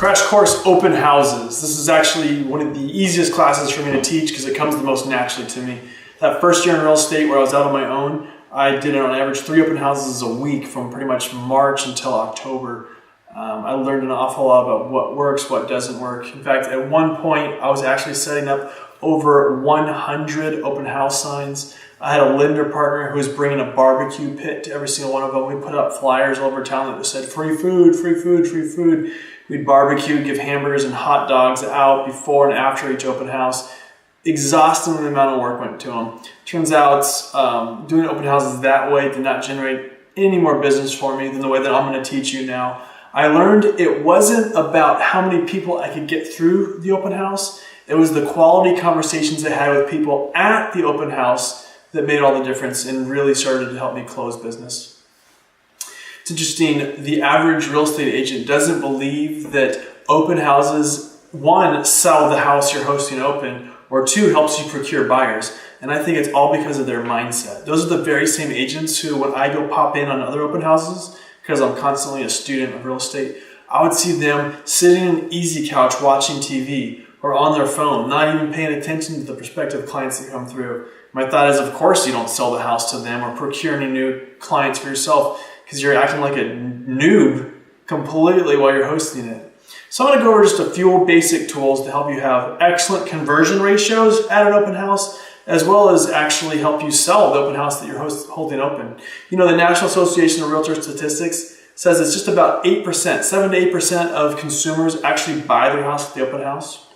Crash Course Open Houses. This is actually one of the easiest classes for me to teach because it comes the most naturally to me. That first year in real estate where I was out on my own, I did on average 3 open houses a week from pretty much March until October. I learned an awful lot about what works, what doesn't work. In fact, at one point, I was actually setting up over 100 open house signs. I had a lender partner who was bringing a barbecue pit to every single one of them. We put up flyers all over town that said, free food, free food, free food. We'd barbecue, give hamburgers and hot dogs out before and after each open house. Exhausting the amount of work went to them. Turns out doing open houses that way did not generate any more business for me than the way that I'm going to teach you now. I learned it wasn't about how many people I could get through the open house. It was the quality conversations I had with people at the open house that made all the difference and really started to help me close business. It's interesting, the average real estate agent doesn't believe that open houses, 1, sell the house you're hosting open, or 2, helps you procure buyers. And I think it's all because of their mindset. Those are the very same agents who, when I go pop in on other open houses, because I'm constantly a student of real estate, I would see them sitting in an easy couch watching TV or on their phone, not even paying attention to the prospective clients that come through. My thought is, of course you don't sell the house to them or procure any new clients for yourself because you're acting like a noob completely while you're hosting it. So I'm going to go over just a few basic tools to help you have excellent conversion ratios at an open house, as well as actually help you sell the open house that you're holding open. You know, the National Association of Realtor Statistics says it's just about 8%, 7 to 8% of consumers actually buy their house at the open house.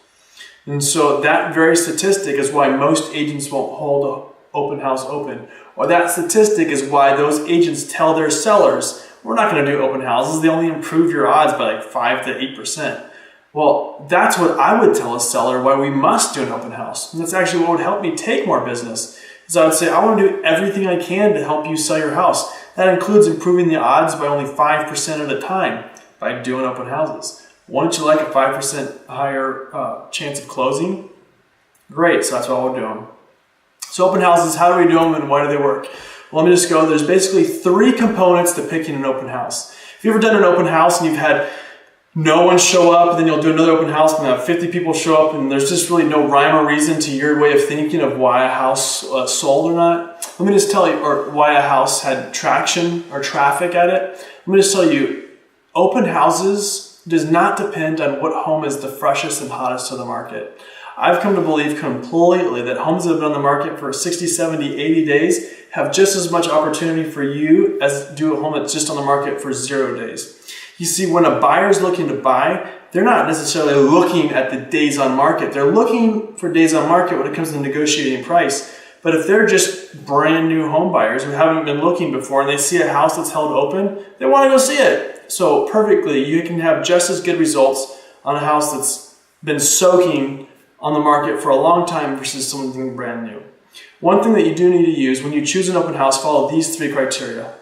And so that very statistic is why most agents won't hold an open house open. Or that statistic is why those agents tell their sellers, we're not going to do open houses. They only improve your odds by like 5 to 8%. Well, that's what I would tell a seller why we must do an open house. And that's actually what would help me take more business. Is I would say, I want to do everything I can to help you sell your house. That includes improving the odds by only 5% at a time by doing open houses. Wouldn't you like a 5% higher chance of closing? Great, so that's what we're doing. So open houses, how do we do them and why do they work? Well, let me just go. There's basically 3 components to picking an open house. If you've ever done an open house and you've had no one show up, and then you'll do another open house and have 50 people show up, and there's just really no rhyme or reason to your way of thinking of why a house sold or not. Let me just tell you, or why a house had traction or traffic at it. Let me just tell you, open houses does not depend on what home is the freshest and hottest to the market. I've come to believe completely that homes that have been on the market for 60, 70, 80 days have just as much opportunity for you as do a home that's just on the market for 0 days. You see, when a buyer's looking to buy, they're not necessarily looking at the days on market. They're looking for days on market when it comes to negotiating price. But if they're just brand new home buyers who haven't been looking before and they see a house that's held open, they want to go see it. So perfectly, you can have just as good results on a house that's been soaking on the market for a long time versus something brand new. One thing that you do need to use when you choose an open house, follow these 3 criteria.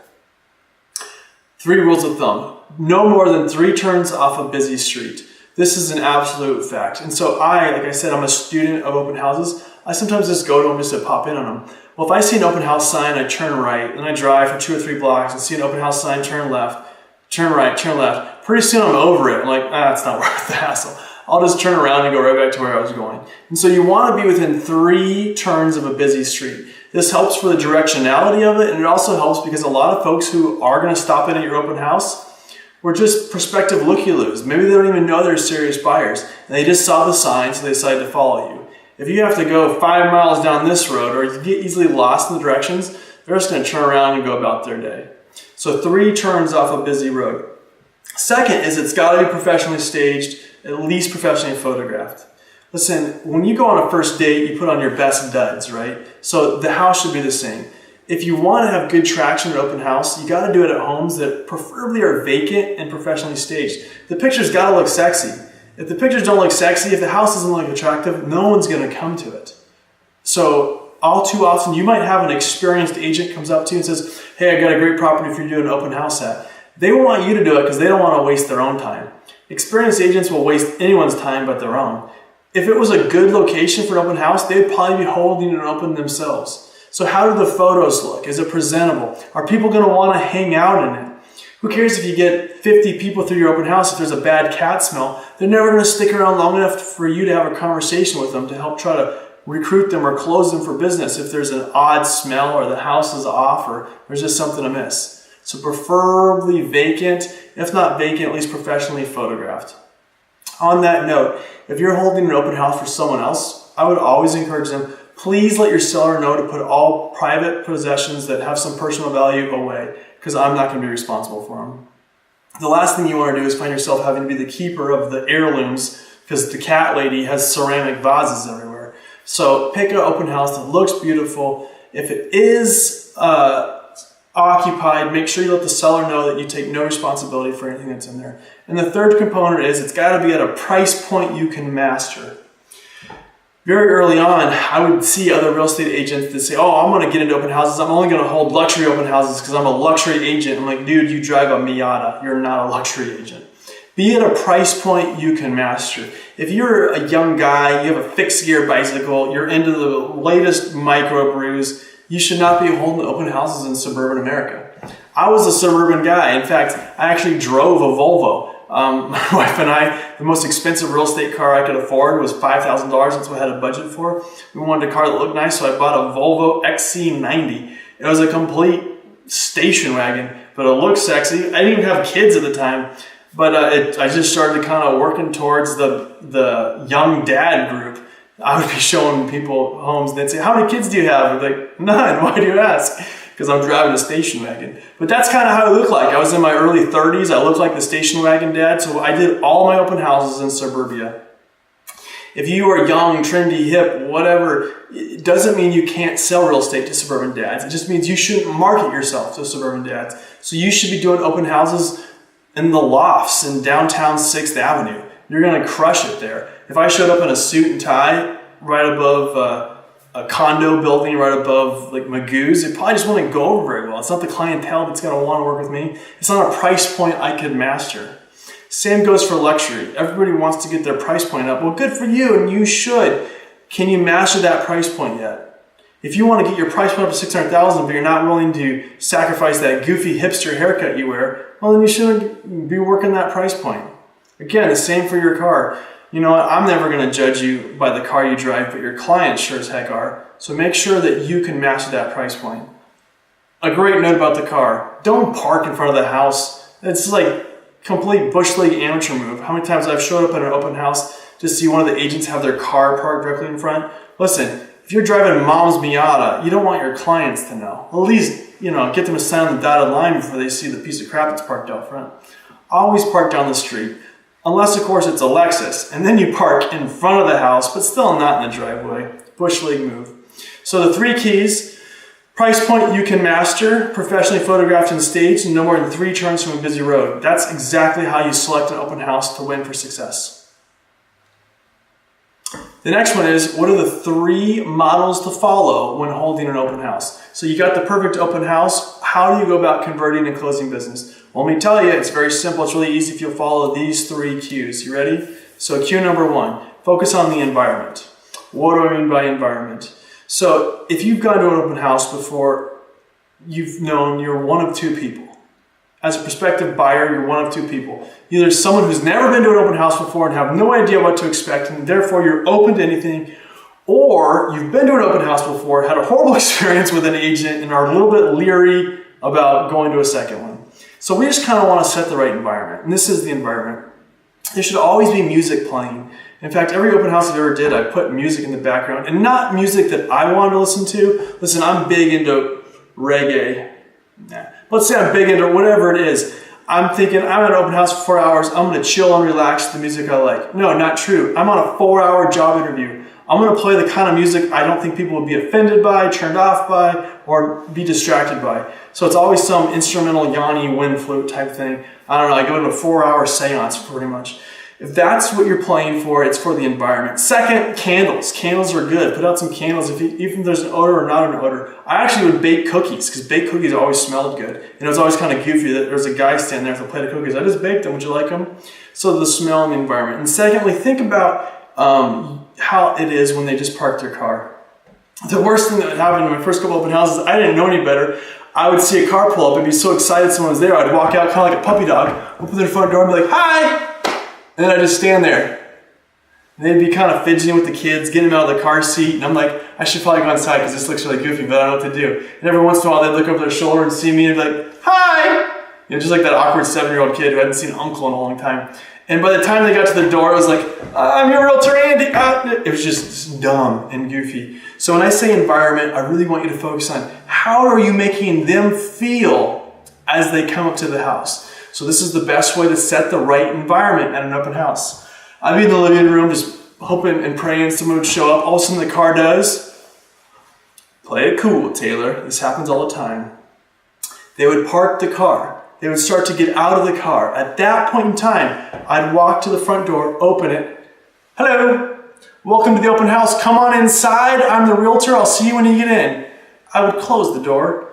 3 rules of thumb. No more than 3 turns off a busy street. This is an absolute fact. And so like I said, I'm a student of open houses. I sometimes just go to them just to pop in on them. Well, if I see an open house sign, I turn right, and I drive for 2 or 3 blocks and see an open house sign, turn left, turn right, turn left. Pretty soon I'm over it. I'm like, it's not worth the hassle. I'll just turn around and go right back to where I was going. And so you want to be within 3 turns of a busy street. This helps for the directionality of it, and it also helps because a lot of folks who are going to stop in at your open house were just prospective looky-loos. Maybe they don't even know they're serious buyers, and they just saw the sign, so they decided to follow you. If you have to go 5 miles down this road, or you get easily lost in the directions, they're just going to turn around and go about their day. So 3 turns off a busy road. Second is it's got to be professionally staged, at least professionally photographed. Listen, when you go on a first date, you put on your best duds, right? So the house should be the same. If you want to have good traction at open house, you got to do it at homes that preferably are vacant and professionally staged. The picture's got to look sexy. If the pictures don't look sexy, if the house doesn't look attractive, no one's going to come to it. So all too often, you might have an experienced agent comes up to you and says, hey, I got a great property for you to do an open house at. They want you to do it because they don't want to waste their own time. Experienced agents will waste anyone's time but their own. If it was a good location for an open house, they'd probably be holding it open themselves. So how do the photos look? Is it presentable? Are people going to want to hang out in it? Who cares if you get 50 people through your open house if there's a bad cat smell? they're never going to stick around long enough for you to have a conversation with them to help try to recruit them or close them for business if there's an odd smell or the house is off or there's just something amiss. So preferably vacant, if not vacant, at least professionally photographed. On that note, if you're holding an open house for someone else, I would always encourage them, please let your seller know to put all private possessions that have some personal value away, because I'm not going to be responsible for them. The last thing you want to do is find yourself having to be the keeper of the heirlooms because the cat lady has ceramic vases everywhere. So pick an open house that looks beautiful. If it is occupied, make sure you let the seller know that you take no responsibility for anything that's in there. And the third component is it's got to be at a price point you can master. Very early on, I would see other real estate agents that say, oh, I'm going to get into open houses. I'm only going to hold luxury open houses because I'm a luxury agent. I'm like, dude, you drive a Miata. You're not a luxury agent. Be at a price point you can master. If you're a young guy, you have a fixed gear bicycle, you're into the latest microbrews, you should not be holding open houses in suburban America. I was a suburban guy. In fact, I actually drove a Volvo. My wife and I, the most expensive real estate car I could afford was $5,000. That's what I had a budget for. We wanted a car that looked nice, so I bought a Volvo XC90. It was a complete station wagon, but it looked sexy. I didn't even have kids at the time, but I just started kind of working towards the young dad group. I would be showing people homes, and they'd say, how many kids do you have? I'd be like, none. Why do you ask? Because I'm driving a station wagon. But that's kind of how I look like. I was in my early 30s. I looked like the station wagon dad. So I did all my open houses in suburbia. If you are young, trendy, hip, whatever, it doesn't mean you can't sell real estate to suburban dads. It just means you shouldn't market yourself to suburban dads. So you should be doing open houses in the lofts in downtown 6th Avenue. You're going to crush it there. If I showed up in a suit and tie right above a condo building right above like Magoo's, it probably just wouldn't go over very well. It's not the clientele that's going to want to work with me. It's not a price point I could master. Same goes for luxury. Everybody wants to get their price point up. Well, good for you, and you should. Can you master that price point yet? If you want to get your price point up to $600,000, but you're not willing to sacrifice that goofy hipster haircut you wear, well, then you shouldn't be working that price point. Again, the same for your car. You know what? I'm never going to judge you by the car you drive, but your clients sure as heck are. So make sure that you can master that price point. A great note about the car. Don't park in front of the house. It's like complete bush league amateur move. How many times I've showed up at an open house to see one of the agents have their car parked directly in front. Listen, if you're driving mom's Miata, you don't want your clients to know. At least, get them to sign on the dotted line before they see the piece of crap that's parked out front. Always park down the street. Unless, of course, it's a Lexus, and then you park in front of the house, but still not in the driveway. Bush league move. So the 3 keys: price point you can master, professionally photographed and staged, and no more than 3 turns from a busy road. That's exactly how you select an open house to win for success. The next one is, what are the 3 models to follow when holding an open house? So you got the perfect open house. How do you go about converting and closing business? Well, let me tell you, it's very simple. It's really easy if you'll follow these 3 cues. You ready? So cue number 1, focus on the environment. What do I mean by environment? So if you've gone to an open house before, you've known you're one of 2 people. As a prospective buyer, you're one of 2 people. Either someone who's never been to an open house before and have no idea what to expect, and therefore you're open to anything, or you've been to an open house before, had a horrible experience with an agent, and are a little bit leery about going to a second one. So we just kind of want to set the right environment. And this is the environment. There should always be music playing. In fact, every open house I've ever did, I put music in the background. And not music that I want to listen to. Listen, I'm big into reggae. Let's say I'm big into whatever it is. I'm thinking, I'm at an open house for 4 hours. I'm going to chill and relax to the music I like. No, not true. I'm on a 4-hour job interview. I'm going to play the kind of music I don't think people would be offended by, turned off by, or be distracted by. So it's always some instrumental Yanni wind flute type thing. I don't know, I go to a 4-hour seance pretty much. If that's what you're playing for, it's for the environment. Second, candles. Candles are good. Put out some candles, even if there's an odor or not an odor. I actually would bake cookies, because baked cookies always smelled good. And it was always kind of goofy that there's a guy standing there with a plate of cookies. I just baked them. Would you like them? So the smell and the environment. And secondly, think about how it is when they just park their car. The worst thing that would happen in my first couple open houses, I didn't know any better. I would see a car pull up and be so excited someone was there. I'd walk out kind of like a puppy dog, open their front door and be like, hi! And then I just stand there. And they'd be kind of fidgeting with the kids, getting them out of the car seat. And I'm like, I should probably go inside because this looks really goofy, but I don't know what to do. And every once in a while, they'd look over their shoulder and see me and be like, hi! Just like that awkward 7-year-old kid who hadn't seen uncle in a long time. And by the time they got to the door, it was like, I'm your realtor, Andy. It was just dumb and goofy. So when I say environment, I really want you to focus on how are you making them feel as they come up to the house. So this is the best way to set the right environment at an open house. I'd be in the living room just hoping and praying someone would show up. All of a sudden the car does. Play it cool, Taylor. This happens all the time. They would park the car. They would start to get out of the car. At that point in time, I'd walk to the front door, open it. Hello, welcome to the open house. Come on inside. I'm the realtor. I'll see you when you get in. I would close the door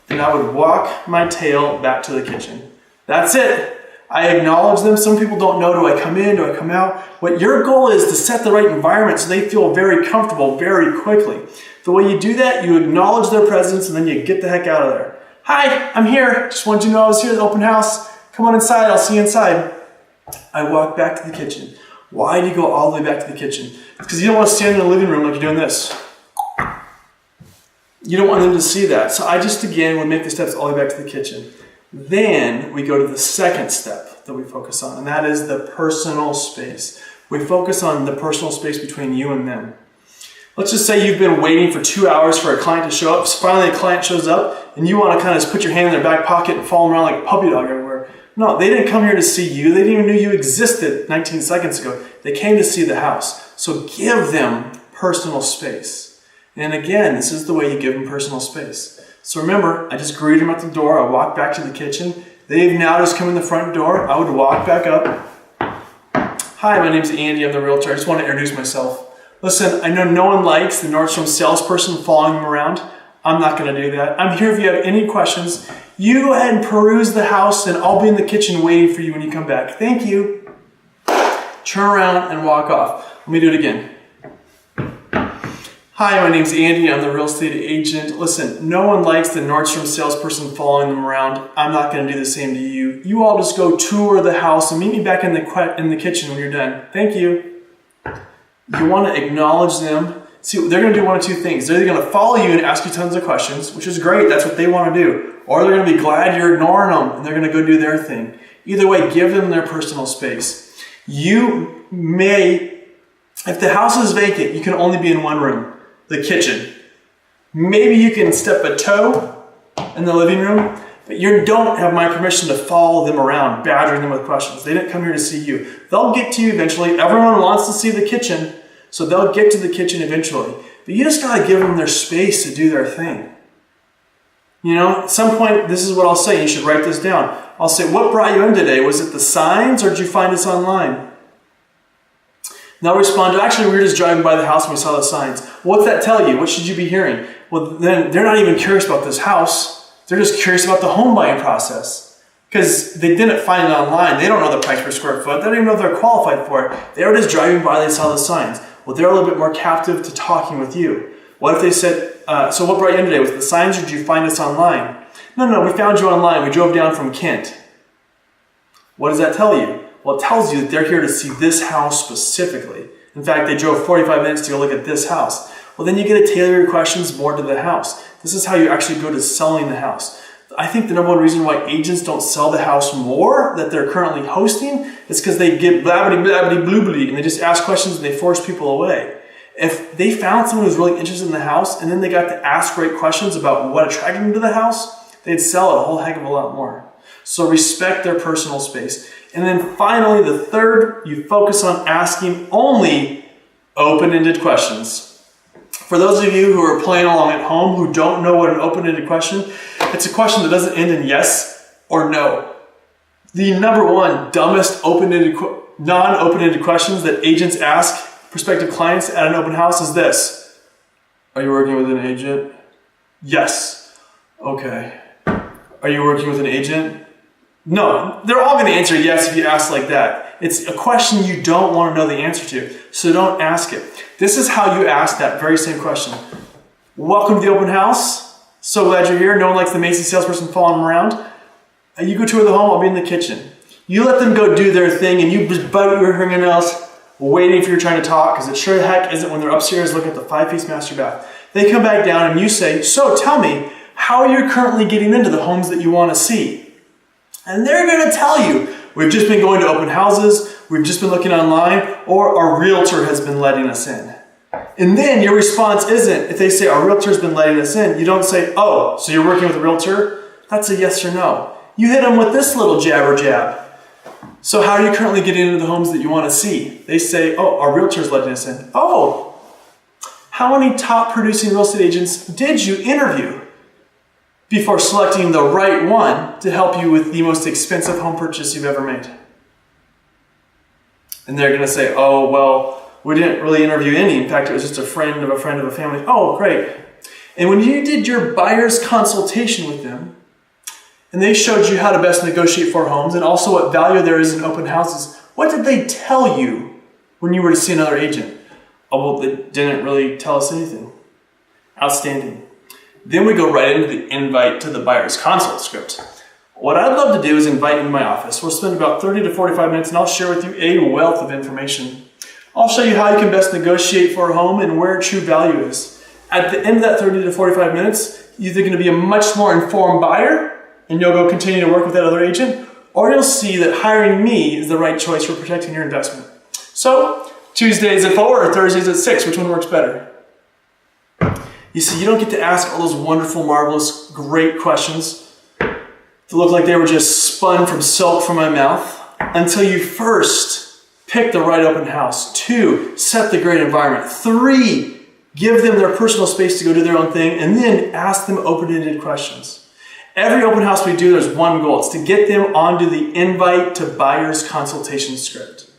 and I would walk my tail back to the kitchen. That's it. I acknowledge them. Some people don't know, do I come in, do I come out? What your goal is to set the right environment so they feel very comfortable very quickly. The way you do that, you acknowledge their presence and then you get the heck out of there. Hi, I'm here. Just wanted you to know I was here at the open house. Come on inside, I'll see you inside. I walk back to the kitchen. Why do you go all the way back to the kitchen? It's because you don't want to stand in the living room like you're doing this. You don't want them to see that. So I just, again, would make the steps all the way back to the kitchen. Then we go to the second step that we focus on, and that is the personal space. We focus on the personal space between you and them. Let's just say you've been waiting for 2 hours for a client to show up. So finally a client shows up, and you want to kind of just put your hand in their back pocket and follow them around like a puppy dog everywhere. No, they didn't come here to see you. They didn't even know you existed 19 seconds ago. They came to see the house. So give them personal space. And again, this is the way you give them personal space. So remember, I just greeted them at the door. I walked back to the kitchen. They've now just come in the front door. I would walk back up. Hi, my name's Andy. I'm the realtor. I just want to introduce myself. Listen, I know no one likes the Nordstrom salesperson following them around. I'm not going to do that. I'm here if you have any questions. You go ahead and peruse the house, and I'll be in the kitchen waiting for you when you come back. Thank you. Turn around and walk off. Let me do it again. Hi, my name's Andy. I'm the real estate agent. Listen, no one likes the Nordstrom salesperson following them around. I'm not going to do the same to you. You all just go tour the house and meet me back in the kitchen when you're done. Thank you. You want to acknowledge them. See, they're going to do one of two things. They're either going to follow you and ask you tons of questions, which is great. That's what they want to do. Or they're going to be glad you're ignoring them and they're going to go do their thing. Either way, give them their personal space. You may, if the house is vacant, you can only be in one room. The kitchen. Maybe you can step a toe in the living room, but you don't have my permission to follow them around, badgering them with questions. They didn't come here to see you. They'll get to you eventually. Everyone wants to see the kitchen, so they'll get to the kitchen eventually. But you just gotta give them their space to do their thing. You know, at some point, this is what I'll say. You should write this down. I'll say, what brought you in today? Was it the signs or did you find us online? They'll respond, actually, we were just driving by the house and we saw the signs. What's that tell you? What should you be hearing? Well, then they're not even curious about this house. They're just curious about the home buying process because they didn't find it online. They don't know the price per square foot. They don't even know if they're qualified for it. They were just driving by, they saw the signs. Well, they're a little bit more captive to talking with you. What if they said, so what brought you in today? Was it the signs or did you find us online? No, we found you online. We drove down from Kent. What does that tell you? Well, it tells you that they're here to see this house specifically. In fact, they drove 45 minutes to go look at this house. Well, then you get to tailor your questions more to the house. This is how you actually go to selling the house. I think the number one reason why agents don't sell the house more that they're currently hosting is because they get blabbity bloobity and they just ask questions and they force people away. If they found someone who's really interested in the house and then they got to ask great questions about what attracted them to the house, they'd sell it a whole heck of a lot more. So respect their personal space. And then finally, the third, you focus on asking only open-ended questions. For those of you who are playing along at home who don't know what an open-ended question, it's a question that doesn't end in yes or no. The number one dumbest non-open-ended questions that agents ask prospective clients at an open house is this. Are you working with an agent? Yes. Okay. Are you working with an agent? No, they're all going to answer yes if you ask like that. It's a question you don't want to know the answer to, so don't ask it. This is how you ask that very same question. Welcome to the open house. So glad you're here. No one likes the Macy's salesperson following them around. You go tour the home, I'll be in the kitchen. You let them go do their thing and you just bite your fingernails waiting for your turn to talk, because it sure the heck isn't when they're upstairs looking at the 5-piece master bath. They come back down and you say, so tell me, how are you currently getting into the homes that you want to see? And they're going to tell you, we've just been going to open houses, we've just been looking online, or our realtor has been letting us in. And then your response isn't, if they say our realtor's been letting us in, you don't say, oh, so you're working with a realtor? That's a yes or no. You hit them with this little jab or jab. So how are you currently getting into the homes that you want to see? They say, oh, our realtor's letting us in. Oh, how many top producing real estate agents did you interview before selecting the right one to help you with the most expensive home purchase you've ever made? And they're going to say, oh, well, we didn't really interview any. In fact, it was just a friend of a friend of a family. Oh, great. And when you did your buyer's consultation with them, and they showed you how to best negotiate for homes and also what value there is in open houses, what did they tell you when you were to see another agent? Oh, well, they didn't really tell us anything. Outstanding. Then we go right into the invite to the buyer's consult script. What I'd love to do is invite you to my office. We'll spend about 30 to 45 minutes and I'll share with you a wealth of information. I'll show you how you can best negotiate for a home and where true value is. At the end of that 30 to 45 minutes, you're either going to be a much more informed buyer and you'll go continue to work with that other agent, or you'll see that hiring me is the right choice for protecting your investment. So, Tuesdays at 4 or Thursdays at 6, which one works better? You see, you don't get to ask all those wonderful, marvelous, great questions that look like they were just spun from silk from my mouth until you first pick the right open house. 2, set the great environment. 3, give them their personal space to go do their own thing, and then ask them open-ended questions. Every open house we do, there's one goal. It's to get them onto the invite to buyer's consultation script.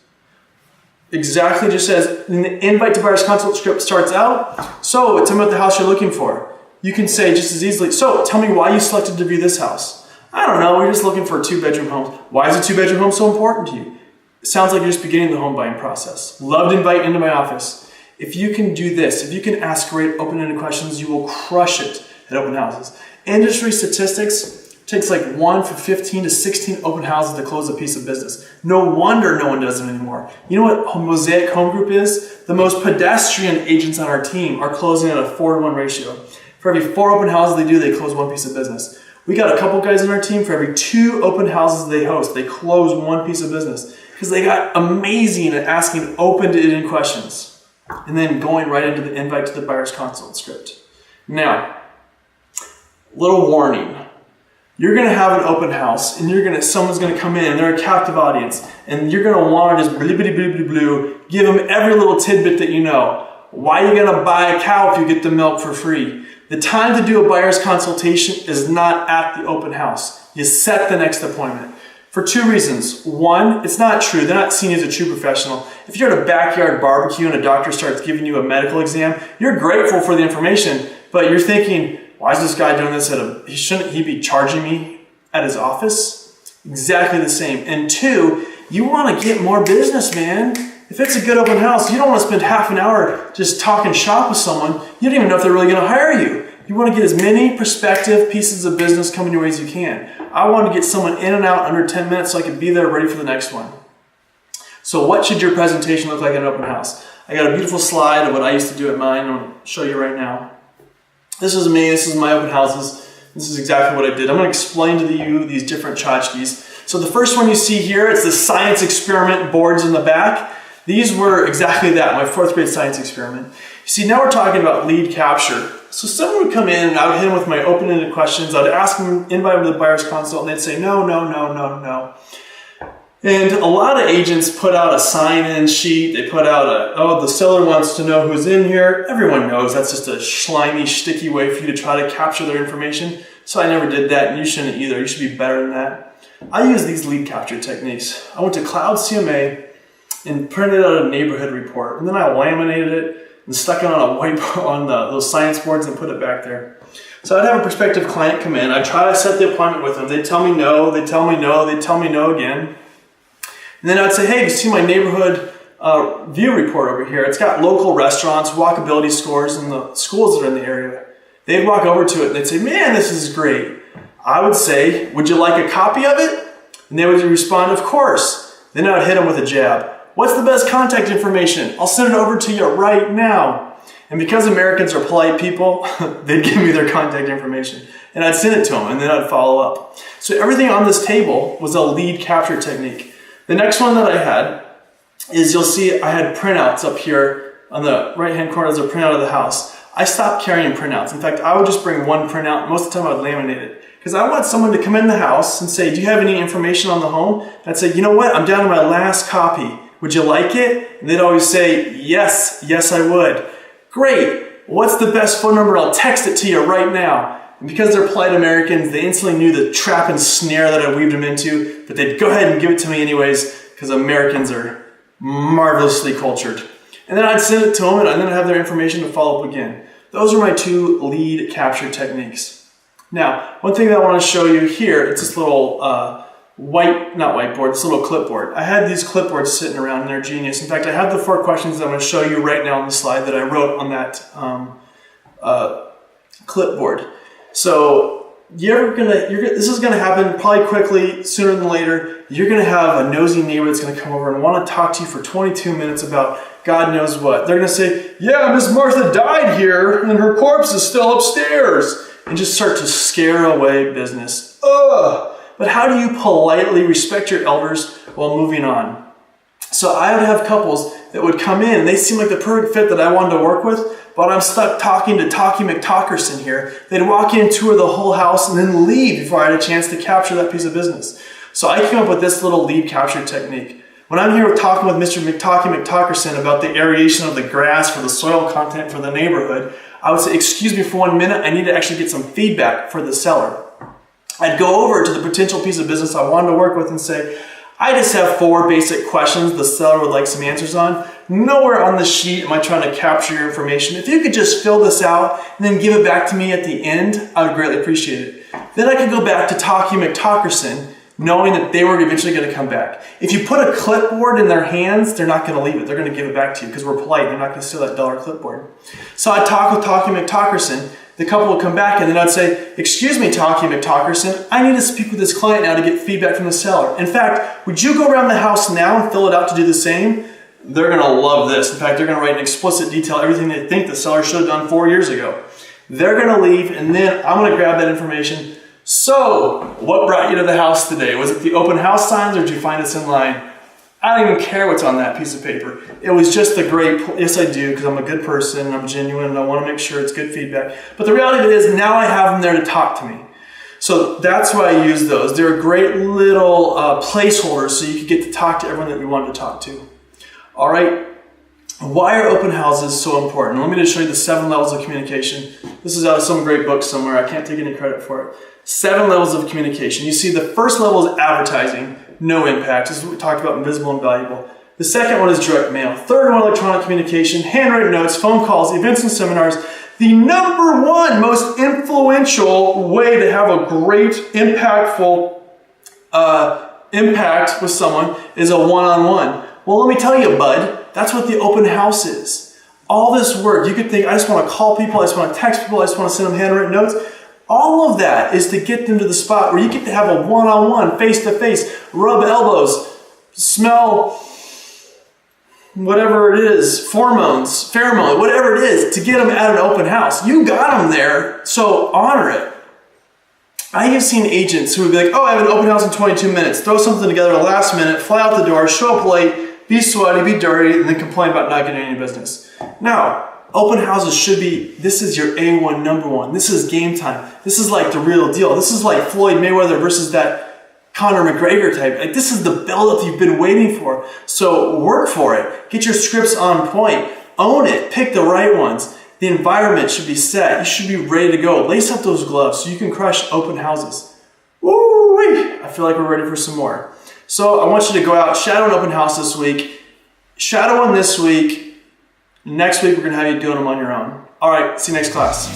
Exactly just as in the invite to buyer's consult script starts out, so tell me what the house you're looking for. You can say just as easily, so tell me why you selected to view this house. I don't know, we're just looking for 2-bedroom homes. Why is a 2-bedroom home so important to you? It sounds like you're just beginning the home buying process. Love to invite into my office. If you can do this, if you can ask great open-ended questions, you will crush it at open houses. Industry statistics takes like 1 for 15 to 16 open houses to close a piece of business. No wonder no one does them anymore. You know what Mosaic Home Group is? The most pedestrian agents on our team are closing at a 4-to-1 ratio. For every 4 open houses they do, they close 1 piece of business. We got a couple guys in our team, for every 2 open houses they host, they close 1 piece of business. Because they got amazing at asking open-ended questions. And then going right into the invite to the buyer's consult script. Now, little warning. You're going to have an open house and someone's going to come in and they're a captive audience and you're going to want to just give them every little tidbit that you know. Why are you going to buy a cow if you get the milk for free? The time to do a buyer's consultation is not at the open house. You set the next appointment. For 2 reasons. 1, it's not true. They're not seen as a true professional. If you're at a backyard barbecue and a doctor starts giving you a medical exam, you're grateful for the information, but you're thinking, why is this guy doing this shouldn't he be charging me at his office? Exactly the same. And 2, you want to get more business, man. If it's a good open house, you don't want to spend half an hour just talking shop with someone. You don't even know if they're really going to hire you. You want to get as many prospective pieces of business coming your way as you can. I want to get someone in and out under 10 minutes so I can be there ready for the next one. So what should your presentation look like at an open house? I got a beautiful slide of what I used to do at mine. I'm going to show you right now. This is me, this is my open houses. This is exactly what I did. I'm going to explain to you these different tchotchkes. So the first one you see here, it's the science experiment boards in the back. These were exactly that, my 4th grade science experiment. You see, now we're talking about lead capture. So someone would come in and I would hit them with my open-ended questions. I'd ask them, invite them to the buyer's consult, and they'd say, no. And a lot of agents put out a sign-in sheet. They put out the seller wants to know who's in here. Everyone knows that's just a slimy, sticky way for you to try to capture their information. So I never did that, and you shouldn't either. You should be better than that. I use these lead capture techniques. I went to Cloud CMA and printed out a neighborhood report, and then I laminated it and stuck it on a whiteboard on those science boards and put it back there. So I'd have a prospective client come in. I'd try to set the appointment with them. They'd tell me no. They'd tell me no. They'd tell me no again. And then I'd say, hey, you see my neighborhood view report over here? It's got local restaurants, walkability scores, and the schools that are in the area. They'd walk over to it and they'd say, man, this is great. I would say, would you like a copy of it? And they would respond, of course. Then I would hit them with a jab. What's the best contact information? I'll send it over to you right now. And because Americans are polite people, they'd give me their contact information. And I'd send it to them, and then I'd follow up. So everything on this table was a lead capture technique. The next one that I had is, you'll see I had printouts up here on the right-hand corner as a printout of the house. I stopped carrying printouts. In fact, I would just bring one printout. Most of the time I would laminate it. Because I want someone to come in the house and say, do you have any information on the home? And I'd say, you know what? I'm down to my last copy. Would you like it? And they'd always say, yes, I would. Great. What's the best phone number? I'll text it to you right now. And because they're polite Americans, they instantly knew the trap and snare that I weaved them into, but they'd go ahead and give it to me anyways, because Americans are marvelously cultured. And then I'd send it to them, and then I'd have their information to follow up again. Those are my 2 lead capture techniques. Now, one thing that I want to show you here, it's this little this little clipboard. I had these clipboards sitting around, and they're genius. In fact, I have the 4 questions that I'm going to show you right now on the slide that I wrote on that clipboard. So this is going to happen probably quickly, sooner than later. You're going to have a nosy neighbor that's going to come over and want to talk to you for 22 minutes about God knows what. They're going to say, yeah, Miss Martha died here and her corpse is still upstairs. And just start to scare away business. Ugh! But how do you politely respect your elders while moving on? So I would have couples that would come in, and they seem like the perfect fit that I wanted to work with, but I'm stuck talking to Talkie McTalkerson here. They'd walk in, tour the whole house, and then leave before I had a chance to capture that piece of business. So I came up with this little lead capture technique. When I'm here talking with Mr. Talkie McTalkerson about the aeration of the grass for the soil content for the neighborhood, I would say, excuse me for 1 minute, I need to actually get some feedback for the seller. I'd go over to the potential piece of business I wanted to work with and say, I just have 4 basic questions the seller would like some answers on. Nowhere on the sheet am I trying to capture your information. If you could just fill this out and then give it back to me at the end, I would greatly appreciate it. Then I could go back to Talkie McTalkerson, knowing that they were eventually going to come back. If you put a clipboard in their hands, they're not going to leave it. They're going to give it back to you because we're polite. They're not going to steal that dollar clipboard. So I'd talk with Talkie McTalkerson. The couple would come back, and then I'd say, excuse me, Talkie McTalkerson, I need to speak with this client now to get feedback from the seller. In fact, would you go around the house now and fill it out to do the same? They're going to love this. In fact, they're going to write in explicit detail everything they think the seller should have done 4 years ago. They're going to leave, and then I'm going to grab that information. So, what brought you to the house today? Was it the open house signs, or did you find us in line? I don't even care what's on that piece of paper. It was just a great, yes I do, because I'm a good person, I'm genuine, and I want to make sure it's good feedback. But the reality of it is, now I have them there to talk to me. So that's why I use those. They're a great little placeholders so you can get to talk to everyone that you want to talk to. All right, why are open houses so important? Let me just show you the 7 levels of communication. This is out of some great book somewhere. I can't take any credit for it. 7 levels of communication. You see, the first level is advertising. No impact. This is what we talked about, invisible and valuable. The second one is direct mail. Third one, electronic communication, handwritten notes, phone calls, events and seminars. The number 1 most influential way to have a great, impactful impact with someone is a one-on-one. Well, let me tell you, bud, that's what the open house is. All this work, you could think, I just want to call people, I just want to text people, I just want to send them handwritten notes. All of that is to get them to the spot where you get to have a one-on-one, face-to-face, rub elbows, smell whatever it is, pheromone, whatever it is, to get them at an open house. You got them there, so honor it. I have seen agents who would be like, oh, I have an open house in 22 minutes, throw something together last minute, fly out the door, show up late, be sweaty, be dirty, and then complain about not getting any business. Now, open houses should be, this is your A1 number 1. This is game time. This is like the real deal. This is like Floyd Mayweather versus that Conor McGregor type. Like, this is the build-up you've been waiting for. So work for it. Get your scripts on point. Own it. Pick the right ones. The environment should be set. You should be ready to go. Lace up those gloves so you can crush open houses. Woo-wee! I feel like we're ready for some more. So I want you to go out, shadow an open house this week. Shadow one this week. Next week, we're going to have you doing them on your own. All right, see you next class.